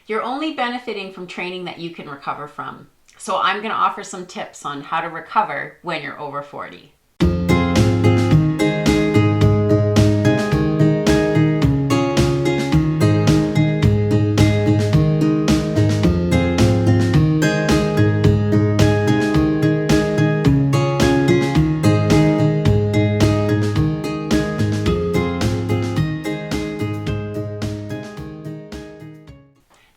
You're only benefiting from training that you can recover from. So I'm going to offer some tips on how to recover when you're over 40.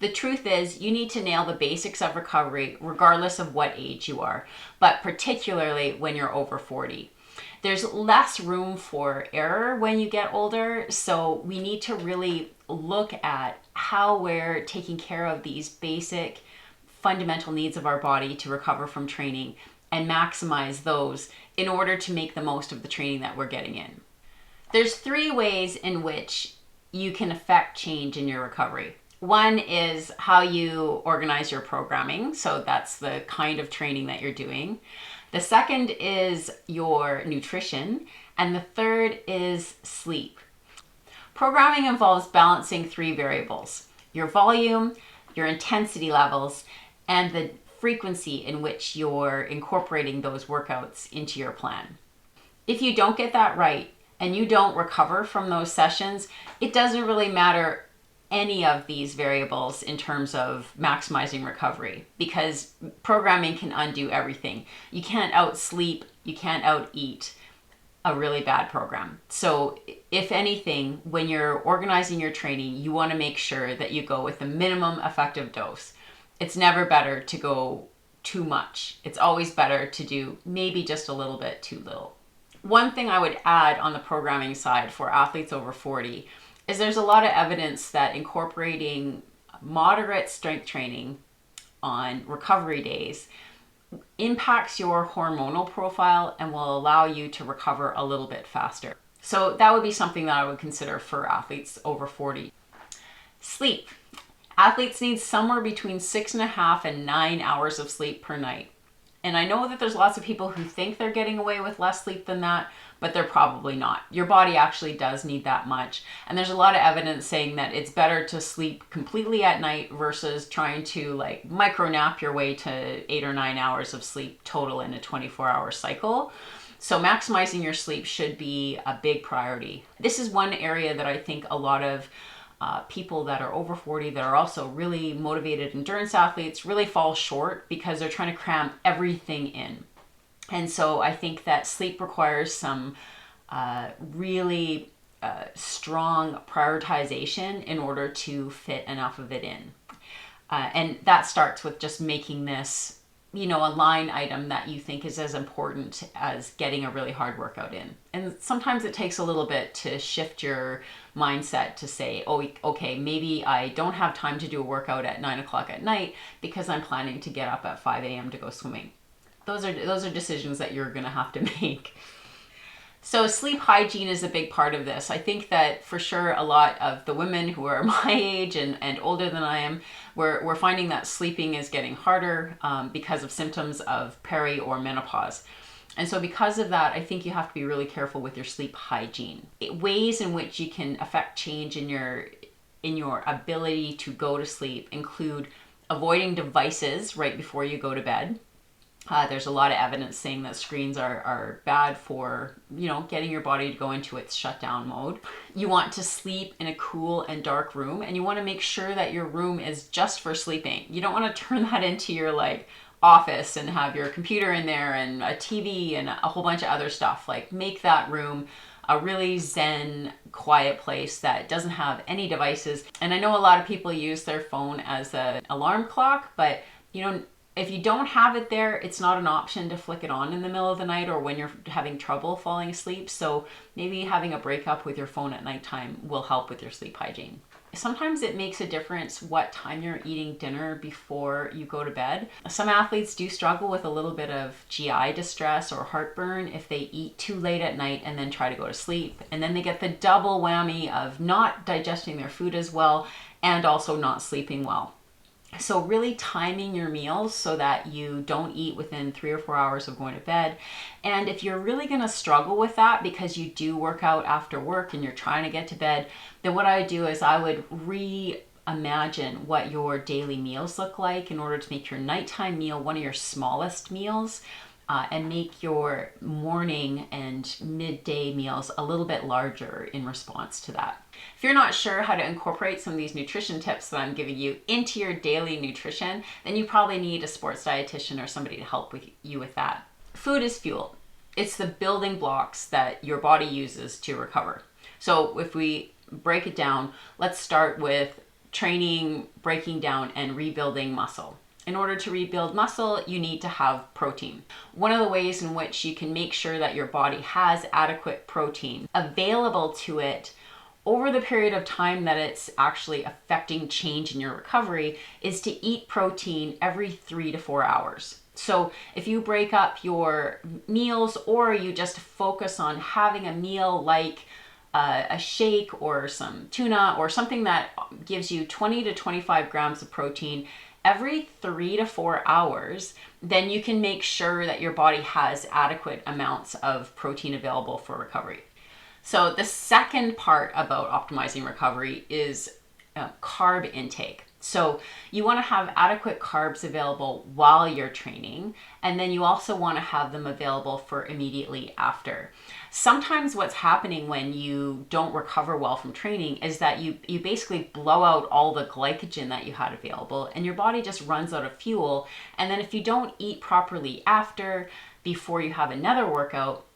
The truth is, you need to nail the basics of recovery regardless of what age you are, but particularly when you're over 40. There's less room for error when you get older, so we need to really look at how we're taking care of these basic fundamental needs of our body to recover from training and maximize those in order to make the most of the training that we're getting in. There's 3 ways in which you can affect change in your recovery. One is how you organize your programming. So that's the kind of training that you're doing. The second is your nutrition. And the third is sleep. Programming involves balancing 3 variables: your volume, your intensity levels, and the frequency in which you're incorporating those workouts into your plan. If you don't get that right and you don't recover from those sessions, it doesn't really matter any of these variables in terms of maximizing recovery, because programming can undo everything. You can't out-sleep, you can't out-eat a really bad program. So if anything, when you're organizing your training, you want to make sure that you go with the minimum effective dose. It's never better to go too much. It's always better to do maybe just a little bit too little. One thing I would add on the programming side for athletes over 40 is there's a lot of evidence that incorporating moderate strength training on recovery days impacts your hormonal profile and will allow you to recover a little bit faster. So that would be something that I would consider for athletes over 40. Sleep. Athletes need somewhere between 6.5 and 9 hours of sleep per night. And I know that there's lots of people who think they're getting away with less sleep than that, but they're probably not. Your body actually does need that much. And there's a lot of evidence saying that it's better to sleep completely at night versus trying to like micro nap your way to 8 or 9 hours of sleep total in a 24-hour cycle. So maximizing your sleep should be a big priority. This is one area that I think a lot of people that are over 40 that are also really motivated endurance athletes really fall short because they're trying to cram everything in. And so I think that sleep requires some really strong prioritization in order to fit enough of it in. And that starts with just making this, a line item that you think is as important as getting a really hard workout in. And sometimes it takes a little bit to shift your mindset to say, oh, okay, maybe I don't have time to do a workout at 9 o'clock at night because I'm planning to get up at 5 a.m. to go swimming. Those are decisions that you're going to have to make. So sleep hygiene is a big part of this. I think that for sure a lot of the women who are my age and older than I am, we're finding that sleeping is getting harder because of symptoms of peri or menopause. And so because of that, I think you have to be really careful with your sleep hygiene. Ways in which you can affect change in your ability to go to sleep include avoiding devices right before you go to bed. There's a lot of evidence saying that screens are bad for, getting your body to go into its shutdown mode. You want to sleep in a cool and dark room, and you want to make sure that your room is just for sleeping. You don't want to turn that into your office and have your computer in there and a TV and a whole bunch of other stuff. Make that room a really zen, quiet place that doesn't have any devices. And I know a lot of people use their phone as an alarm clock, but if you don't have it there, it's not an option to flick it on in the middle of the night or when you're having trouble falling asleep. So maybe having a breakup with your phone at nighttime will help with your sleep hygiene. Sometimes it makes a difference what time you're eating dinner before you go to bed. Some athletes do struggle with a little bit of GI distress or heartburn if they eat too late at night and then try to go to sleep. And then they get the double whammy of not digesting their food as well and also not sleeping well. So really timing your meals so that you don't eat within 3 or 4 hours of going to bed. And if you're really going to struggle with that because you do work out after work and you're trying to get to bed, then what I would do is I would imagine what your daily meals look like in order to make your nighttime meal one of your smallest meals, and make your morning and midday meals a little bit larger in response to that. If you're not sure how to incorporate some of these nutrition tips that I'm giving you into your daily nutrition, then you probably need a sports dietitian or somebody to help you with that. Food is fuel. It's the building blocks that your body uses to recover. So if we break it down, let's start with training, breaking down, and rebuilding muscle. In order to rebuild muscle, you need to have protein. One of the ways in which you can make sure that your body has adequate protein available to it over the period of time that it's actually affecting change in your recovery is to eat protein every 3 to 4 hours. So if you break up your meals, or you just focus on having a meal like a shake or some tuna or something that gives you 20 to 25 grams of protein every 3 to 4 hours, then you can make sure that your body has adequate amounts of protein available for recovery. So the second part about optimizing recovery is carb intake. So you want to have adequate carbs available while you're training, and then you also want to have them available for immediately after. Sometimes what's happening when you don't recover well from training is that you basically blow out all the glycogen that you had available, and your body just runs out of fuel. And then if you don't eat properly after, before you have another workout,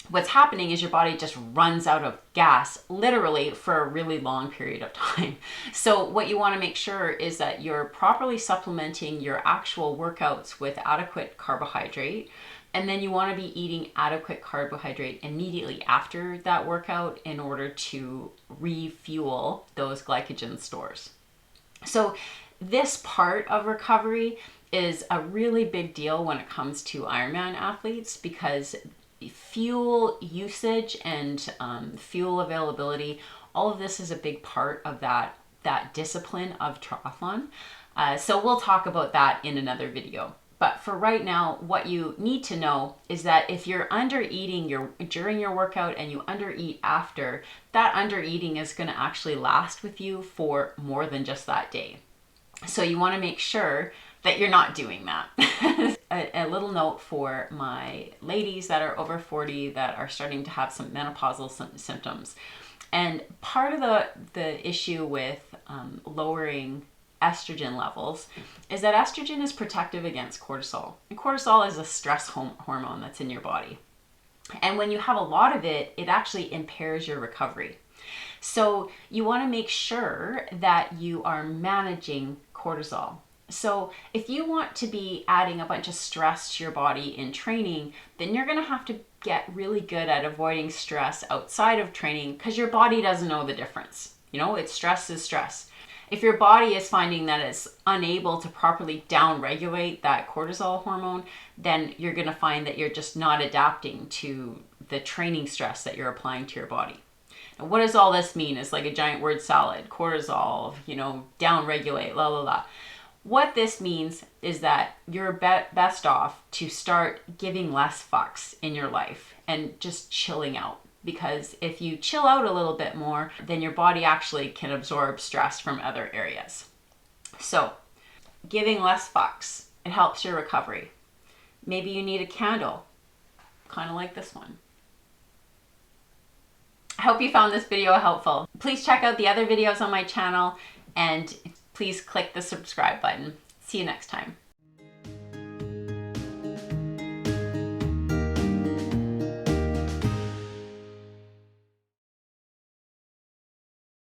what's happening is your body just runs out of gas, literally, for a really long period of time. So what you want to make sure is that you're properly supplementing your actual workouts with adequate carbohydrate, and then you want to be eating adequate carbohydrate immediately after that workout in order to refuel those glycogen stores. So this part of recovery is a really big deal when it comes to Ironman athletes, because fuel usage and fuel availability, all of this is a big part of that discipline of triathlon. So we'll talk about that in another video. But for right now, what you need to know is that if you're under eating during your workout and you under eat after, that under eating is going to actually last with you for more than just that day. So you want to make sure that you're not doing that. A little note for my ladies that are over 40 that are starting to have some menopausal symptoms. And part of the issue with lowering estrogen levels is that estrogen is protective against cortisol. And cortisol is a stress hormone that's in your body. And when you have a lot of it, it actually impairs your recovery. So you want to make sure that you are managing cortisol. So if you want to be adding a bunch of stress to your body in training, then you're going to have to get really good at avoiding stress outside of training, because your body doesn't know the difference. It's stress is stress. If your body is finding that it's unable to properly downregulate that cortisol hormone, then you're going to find that you're just not adapting to the training stress that you're applying to your body. Now, what does all this mean? It's like a giant word salad. Cortisol, downregulate, la la la. What this means is that you're best off to start giving less fucks in your life and just chilling out. Because if you chill out a little bit more, then your body actually can absorb stress from other areas. So, giving less fucks, it helps your recovery. Maybe you need a candle, kind of like this one. I hope you found this video helpful. Please check out the other videos on my channel, and please click the subscribe button. See you next time.